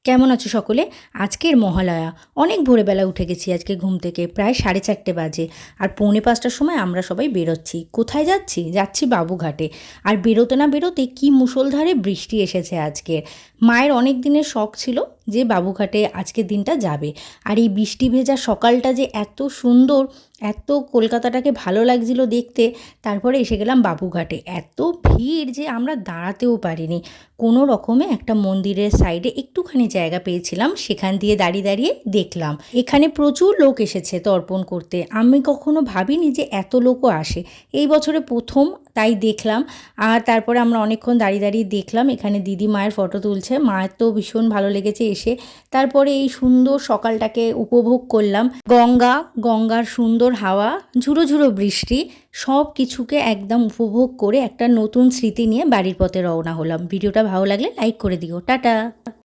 কেমন আছো সকলে? আজকের মহালয়া। অনেক ভোরবেলা উঠে গেছি আজকে ঘুম থেকে, প্রায় 4:30 বাজে। আর 4:45টার সময় আমরা সবাই বেরোচ্ছি। কোথায় যাচ্ছি? যাচ্ছি বাবুঘাটে। আর বেরোতে না বেরোতে কি মুষলধারে বৃষ্টি এসেছে আজকের। মায়ের অনেক দিনের শখ ছিল যে বাবুঘাটে আজকের দিনটা যাবে। আর এই বৃষ্টি ভেজা সকালটা যে এত সুন্দর, এত কলকাতাটাকে ভালো লাগছিল দেখতে। তারপরে এসে গেলাম বাবুঘাটে। এত ভিড় যে আমরা দাঁড়াতেও পারিনি। কোনো রকমে একটা মন্দিরের সাইডে একটুখানি জায়গা পেয়েছিলাম, সেখান দিয়ে দাঁড়িয়ে দাঁড়িয়ে দেখলাম। এখানে প্রচুর লোক এসেছে তর্পণ করতে। আমি কখনো ভাবিনি যে এত লোকও আসে। এই বছরে প্রথম, তাই দেখলাম। আর তারপরে আমরা অনেকক্ষণ দাঁড়িয়ে দাঁড়িয়ে দেখলাম। এখানে দিদি মায়ের ফটো তুলছে। মায়ের তো ভীষণ ভালো লেগেছে এসে। তারপরে এই সুন্দর সকালটাকে উপভোগ করলাম। গঙ্গার সুন্দর হাওয়া, ঝুড়ো ঝুড়ো বৃষ্টি, সব কিছুকে একদম উপভোগ করে একটা নতুন স্মৃতি নিয়ে বাড়ির পথে রওনা হলাম। ভিডিওটা ভালো লাগলে লাইক করে দিও। টাটা।